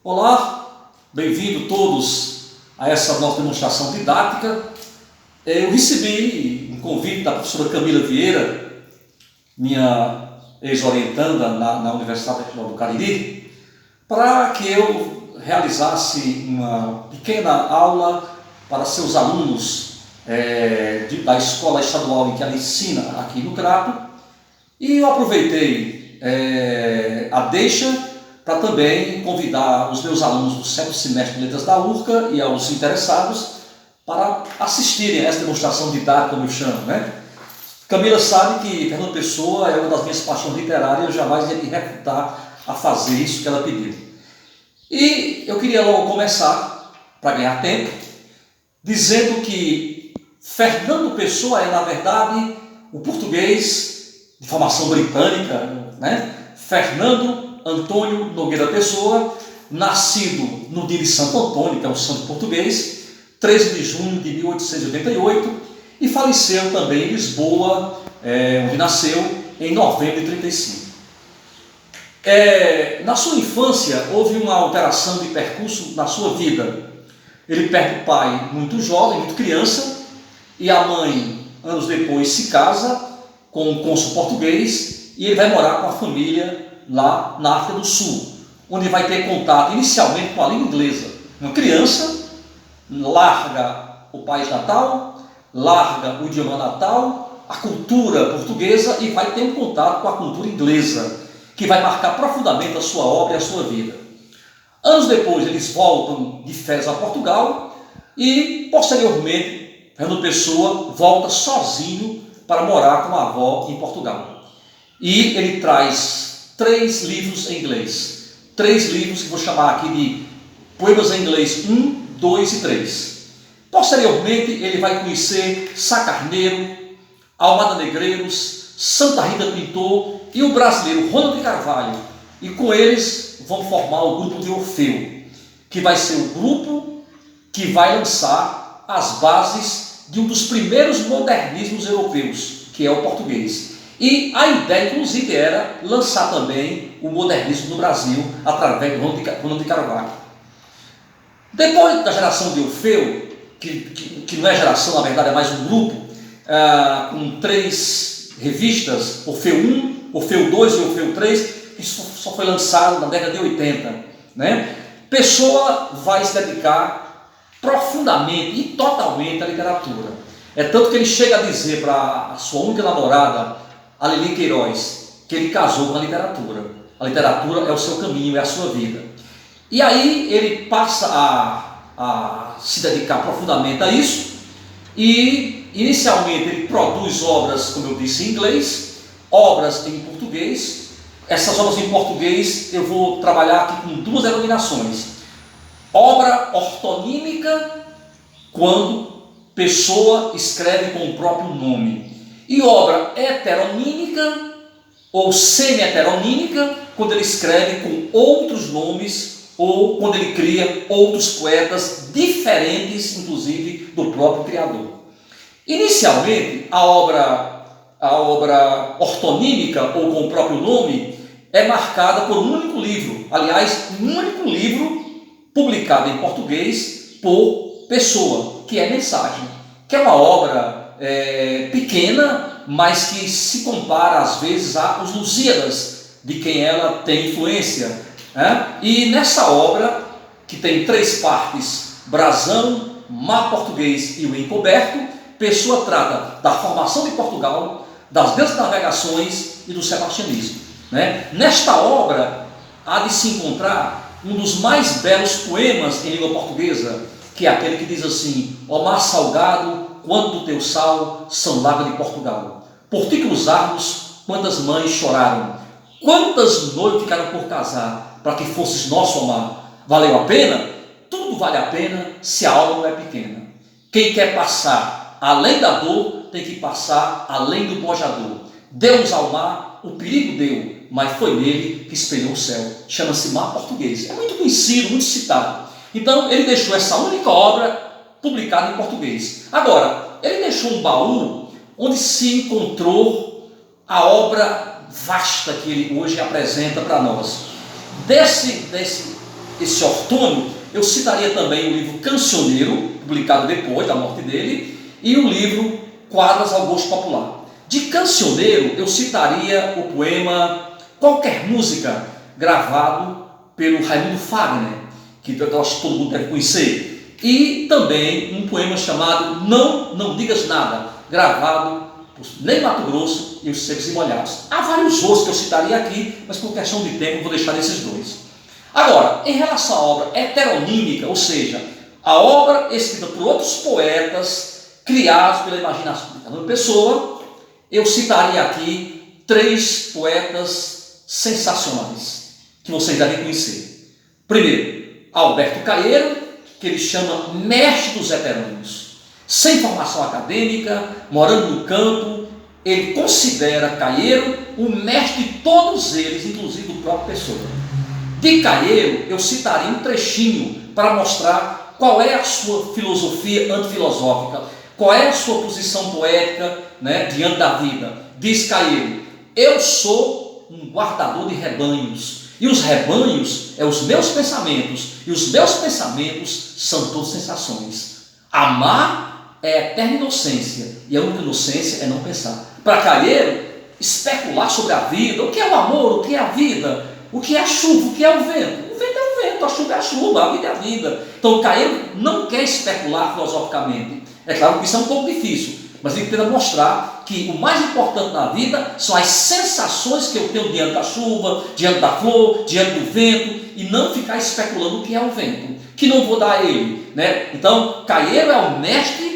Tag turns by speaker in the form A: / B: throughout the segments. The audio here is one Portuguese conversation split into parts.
A: Olá, bem-vindo todos a essa nossa demonstração didática. Eu recebi um convite da professora Camila Vieira, minha ex-orientanda na Universidade Regional do Cariri, para que eu realizasse uma pequena aula para seus alunos da escola estadual em que ela ensina aqui no Crato, e eu aproveitei a deixa para também convidar os meus alunos do 7º semestre de Letras da URCA e aos interessados para assistirem a essa demonstração didática, como eu chamo, né? Camila sabe que Fernando Pessoa é uma das minhas paixões literárias e eu jamais ia me refutar a fazer isso que ela pediu. E eu queria logo começar, para ganhar tempo, dizendo que Fernando Pessoa é, na verdade, o português de formação britânica, né? Fernando Antônio Nogueira Pessoa, nascido no dia de Santo Antônio, que é um santo português, 13 de junho de 1888, e faleceu também em Lisboa, onde nasceu, em novembro de 35. Na sua infância, houve uma alteração de percurso na sua vida. Ele perde o pai muito jovem, muito criança, e a mãe, anos depois, se casa com um cônsul português, e ele vai morar com a família lá na África do Sul, onde vai ter contato inicialmente com a língua inglesa. Uma criança larga o país natal, larga o idioma natal, a cultura portuguesa, e vai ter um contato com a cultura inglesa, que vai marcar profundamente a sua obra e a sua vida. Anos depois eles voltam de férias a Portugal e, posteriormente, Fernando Pessoa volta sozinho para morar com a avó em Portugal. E ele traz 3 livros em inglês. 3 livros que vou chamar aqui de poemas em inglês 1, 2 e 3. Posteriormente, ele vai conhecer Sá Carneiro, Almada Negreiros, Santa Rita Pintor e o brasileiro Ronald de Carvalho. E com eles vão formar o grupo de Orfeu, que vai ser o grupo que vai lançar as bases de um dos primeiros modernismos europeus, que é o português. E a ideia, inclusive, era lançar também o modernismo no Brasil através do Ronald de Carvalho. Depois da geração de Orfeu, que não é geração, na verdade é mais um grupo, com 3 revistas, Orfeu 1, Orfeu 2 e Orfeu 3, que só foi lançado na década de 80. Né? Pessoa vai se dedicar profundamente e totalmente à literatura. É tanto que ele chega a dizer para a sua única namorada, a Lili Queiroz, que ele casou com a literatura. A literatura é o seu caminho, é a sua vida. E aí ele passa a se dedicar profundamente a isso, e inicialmente ele produz obras, como eu disse, em inglês, obras em português. Essas obras em português eu vou trabalhar aqui com 2 denominações: obra ortonímica, quando Pessoa escreve com o próprio nome, e obra heteronímica ou semi-heteronímica, quando ele escreve com outros nomes ou quando ele cria outros poetas diferentes, inclusive, do próprio criador. Inicialmente, a obra ortonímica ou com o próprio nome é marcada por um único livro. Aliás, um único livro publicado em português por Pessoa, que é Mensagem, que é uma obra pequena, mas que se compara às vezes aos Lusíadas, de quem ela tem influência. E nessa obra, que tem 3 partes, Brasão, Mar Português e o Encoberto, Pessoa trata da formação de Portugal, das grandes navegações e do sebastianismo. Nesta obra há de se encontrar um dos mais belos poemas em língua portuguesa, que é aquele que diz assim: ó mar salgado, quanto do teu sal são lágrimas de Portugal. Por ti cruzarmos, quantas mães choraram, quantas noivas ficaram por casar, para que fosses nosso amar. Valeu a pena? Tudo vale a pena se a alma não é pequena. Quem quer passar além da dor, tem que passar além do bojador. Deu-nos ao mar, o perigo deu, mas foi nele que espelhou o céu. Chama-se Mar Português. É muito conhecido, muito citado. Então, ele deixou essa única obra publicada em português. Agora, ele deixou um baú onde se encontrou a obra vasta que ele hoje apresenta para nós. Desse esse ortônio, eu citaria também o livro Cancioneiro, publicado depois da morte dele, e o livro Quadras ao Gosto Popular. De Cancioneiro, eu citaria o poema Qualquer Música, gravado pelo Raimundo Fagner, que eu acho que todo mundo deve conhecer, e também um poema chamado Não Digas Nada, gravado por Ney Matogrosso e os Secos e Molhados. Há vários outros que eu citaria aqui, mas por questão de tempo eu vou deixar esses dois. Agora, em relação à obra heteronímica, ou seja, a obra escrita por outros poetas, criados pela imaginação de cada pessoa, eu citaria aqui 3 poetas sensacionais, que vocês devem conhecer. Primeiro, Alberto Caeiro, que ele chama mestre dos heterônimos. Sem formação acadêmica, morando no campo, ele considera Caeiro o mestre de todos eles, inclusive do próprio Pessoa. De Caeiro, eu citaria um trechinho para mostrar qual é a sua filosofia antifilosófica, qual é a sua posição poética, né, diante da vida. Diz Caeiro: eu sou um guardador de rebanhos, e os rebanhos são os meus pensamentos, e os meus pensamentos são todas sensações. Amar é eterna inocência, e a única inocência é não pensar. Para Caeiro, especular sobre a vida, o que é o amor, o que é a vida, o que é a chuva, o que é o vento? O vento é o vento, a chuva é a chuva, a vida é a vida. Então Caeiro não quer especular filosoficamente. É claro que isso é um pouco difícil, mas ele tenta mostrar que o mais importante na vida são as sensações que eu tenho diante da chuva, diante da flor, diante do vento, e não ficar especulando o que é o vento, que não vou dar a ele, né? Então Caeiro é o mestre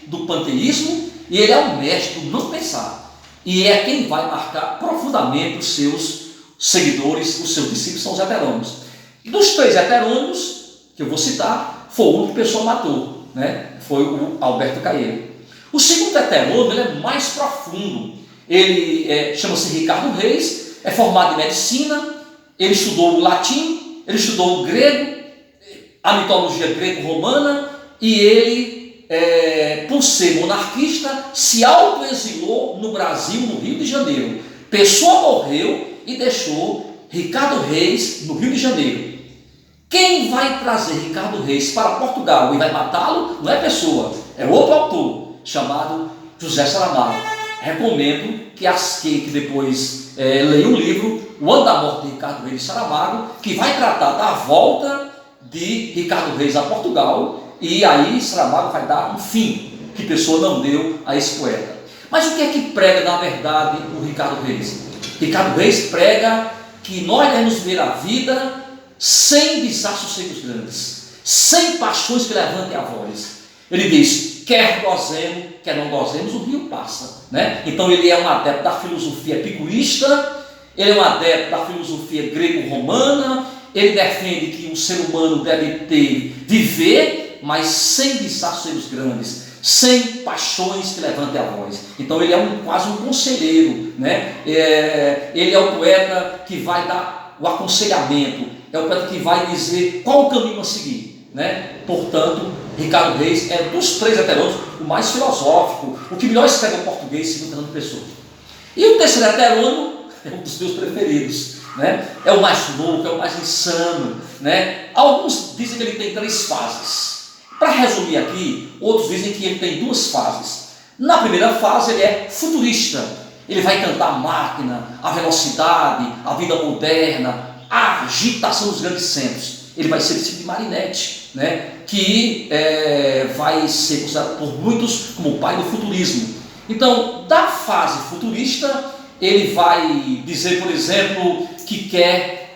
A: do panteísmo, e ele é o mestre do não pensar. E é quem vai marcar profundamente os seus seguidores, os seus discípulos, são os heterônimos. E dos 3 heterônimos que eu vou citar, foi o único que a pessoa matou, né? Foi o Alberto Caeiro. O segundo heterônimo, ele é mais profundo. Ele chama-se Ricardo Reis, é formado em medicina, ele estudou o latim, ele estudou o grego, a mitologia greco-romana, e ele, por ser monarquista, se autoexilou no Brasil, no Rio de Janeiro. Pessoa morreu e deixou Ricardo Reis no Rio de Janeiro. Quem vai trazer Ricardo Reis para Portugal e vai matá-lo não é Pessoa, é outro autor, chamado José Saramago. Recomendo que depois leiam o livro O Ano da Morte de Ricardo Reis de Saramago, que vai tratar da volta de Ricardo Reis a Portugal, e aí Saramago vai dar um fim que Pessoa não deu a esse poeta. Mas o que é que prega, na verdade, o Ricardo Reis? Ricardo Reis prega que nós devemos ver a vida sem desassossegos grandes, sem paixões que levantem a voz. Ele diz: quer gozemos, quer não gozemos, o rio passa, né? Então ele é um adepto da filosofia epicurista, ele é um adepto da filosofia grego-romana, ele defende que o ser humano deve viver, mas sem desassossegos grandes, sem paixões que levantem a voz. Então ele é quase um conselheiro, né? Ele é o poeta que vai dar o aconselhamento, é o poeta que vai dizer qual o caminho a seguir, né? Portanto, Ricardo Reis é, dos 3 heterônimos, o mais filosófico, o que melhor escreve o português, segundo Fernando Pessoa. E o terceiro heterônimo é um dos meus preferidos, né? É o mais louco, é o mais insano, né? Alguns dizem que ele tem 3 fases. Para resumir aqui, outros dizem que ele tem 2 fases. Na primeira fase ele é futurista, ele vai cantar a máquina, a velocidade, a vida moderna, a agitação dos grandes centros. Ele vai ser tipo de Marinetti, né? Que vai ser considerado por muitos como o pai do futurismo. Então, da fase futurista, ele vai dizer, por exemplo, que quer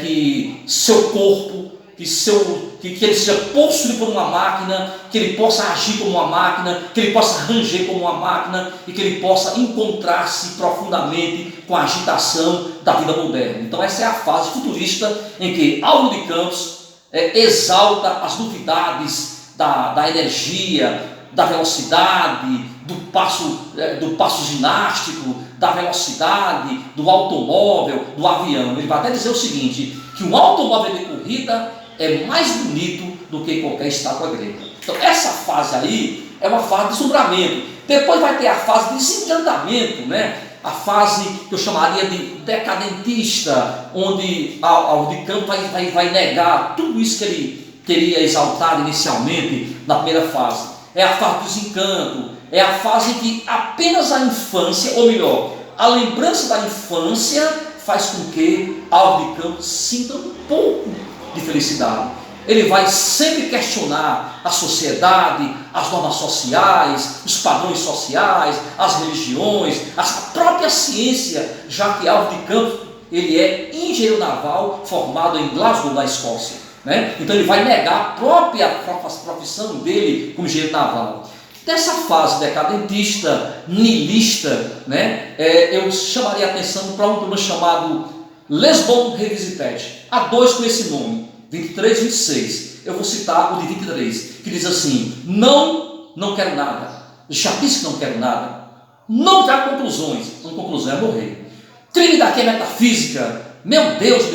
A: que seu corpo, que ele seja possuído por uma máquina, que ele possa agir como uma máquina, que ele possa ranger como uma máquina e que ele possa encontrar-se profundamente com a agitação da vida moderna. Então essa é a fase futurista em que Álvaro de Campos exalta as novidades da energia, da velocidade, do passo ginástico, da velocidade, do automóvel, do avião. Ele vai até dizer o seguinte, que um automóvel de corrida é mais bonito do que qualquer estátua grega. Então essa fase aí é uma fase de deslumbramento. Depois vai ter a fase de desencantamento, né? a fase que eu chamaria de decadentista, onde Álvaro de Campos vai negar tudo isso que ele teria exaltado inicialmente na primeira fase. É a fase do desencanto, é a fase em que apenas a infância, ou melhor, a lembrança da infância faz com que Álvaro de Campos sinta um pouco de felicidade. Ele vai sempre questionar a sociedade, as normas sociais, os padrões sociais, as religiões, a própria ciência, já que Álvaro de Campos ele é engenheiro naval formado em Glasgow, na Escócia, né? Então ele vai negar a própria profissão dele como engenheiro naval. Dessa fase decadentista, nihilista, né, eu chamaria a atenção para um problema chamado Lisbon Revisited. Há dois com esse nome, 23 e 26. Eu vou citar o de 23, que diz assim: não quero nada. Já disse que não quero nada. Não dá conclusões. Uma conclusão é morrer. Crime daqui é metafísica. Meu Deus,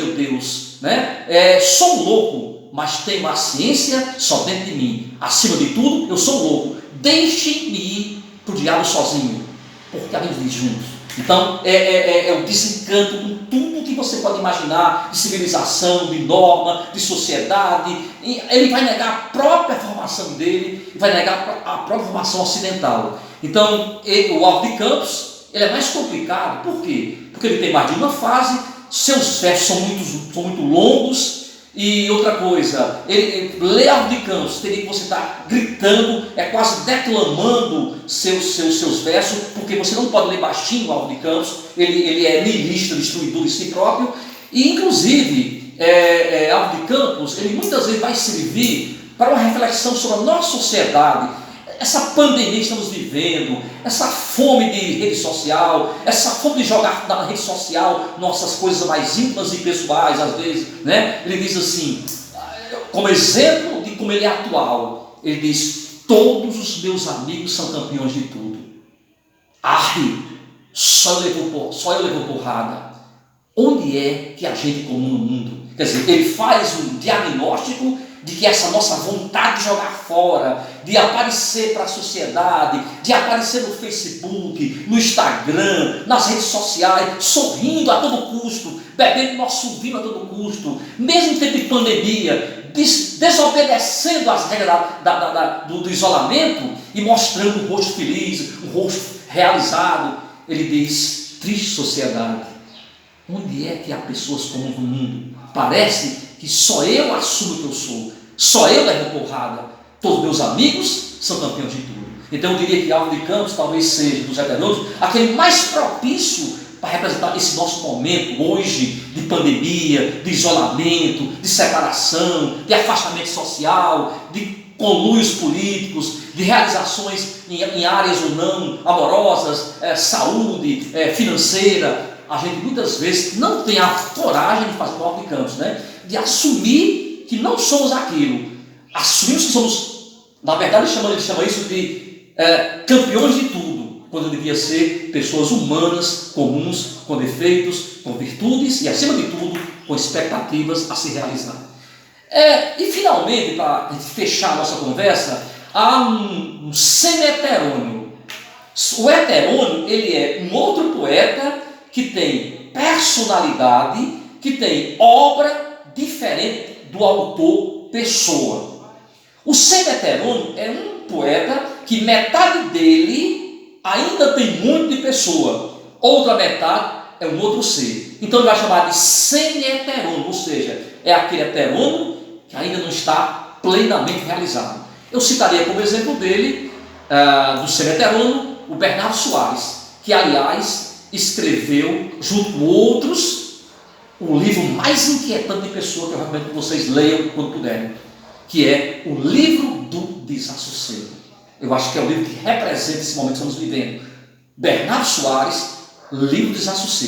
A: né? Sou um louco, mas tenho a ciência só dentro de mim. Acima de tudo, eu sou louco. Deixe-me ir para o diabo sozinho, porque a gente vive juntos. Então, é o desencanto com tudo que você pode imaginar de civilização, de norma, de sociedade. Ele vai negar a própria formação dele, vai negar a própria formação ocidental. Então, o Álvaro de Campos, ele é mais complicado. Por quê? Porque ele tem mais de uma fase, seus versos são muito longos. E outra coisa, ler Álvaro de Campos, teria que você estar gritando, quase declamando seus versos, porque você não pode ler baixinho o Álvaro de Campos, ele é nihilista, destruidor de si próprio. E inclusive, Álvaro de Campos, ele muitas vezes vai servir para uma reflexão sobre a nossa sociedade, essa pandemia que estamos vivendo, essa fome de rede social, essa fome de jogar na rede social nossas coisas mais íntimas e pessoais, às vezes, né? Ele diz assim, como exemplo de como ele é atual, ele diz: todos os meus amigos são campeões de tudo. Só eu levo porrada. Onde é que a gente comum no mundo? Quer dizer, ele faz um diagnóstico de que essa nossa vontade de jogar fora, de aparecer para a sociedade, de aparecer no Facebook, no Instagram, nas redes sociais, sorrindo a todo custo, bebendo nosso vinho a todo custo, mesmo em tempo de pandemia, desobedecendo as regras do isolamento e mostrando um rosto feliz, um rosto realizado. Ele diz: triste sociedade, onde é que há pessoas comuns no mundo? Parece que só eu assumo o que eu sou, só eu levo porrada, todos meus amigos são campeões de tudo. Então eu diria que Álvaro de Campos talvez seja, dos heterônimos, aquele mais propício para representar esse nosso momento hoje de pandemia, de isolamento, de separação, de afastamento social, de conluios políticos, de realizações em áreas ou não amorosas, saúde, financeira. A gente muitas vezes não tem a coragem de fazer o Álvaro de Campos, né? De assumir que não somos aquilo. Assumimos que somos, na verdade ele chama isso de campeões de tudo, quando devia ser pessoas humanas, comuns, com defeitos, com virtudes e, acima de tudo, com expectativas a se realizar. E finalmente, para fechar a nossa conversa, há um semi-heterônimo. O heterônimo, ele é um outro poeta que tem personalidade, que tem obra diferente do autor pessoa. O semi-heterônimo é um poeta que metade dele ainda tem muito de pessoa, outra metade é um outro ser. Então ele vai chamar de semi-heterônimo, ou seja, é aquele heterônimo que ainda não está plenamente realizado. Eu citaria como exemplo dele, do semi-heterônimo, o Bernardo Soares, que aliás escreveu, junto com outros, o livro mais inquietante de pessoa que eu recomendo que vocês leiam quando puderem, que é o Livro do Desassossego. Eu acho que é o livro que representa esse momento que estamos vivendo. Bernardo Soares, Livro do Desassossego.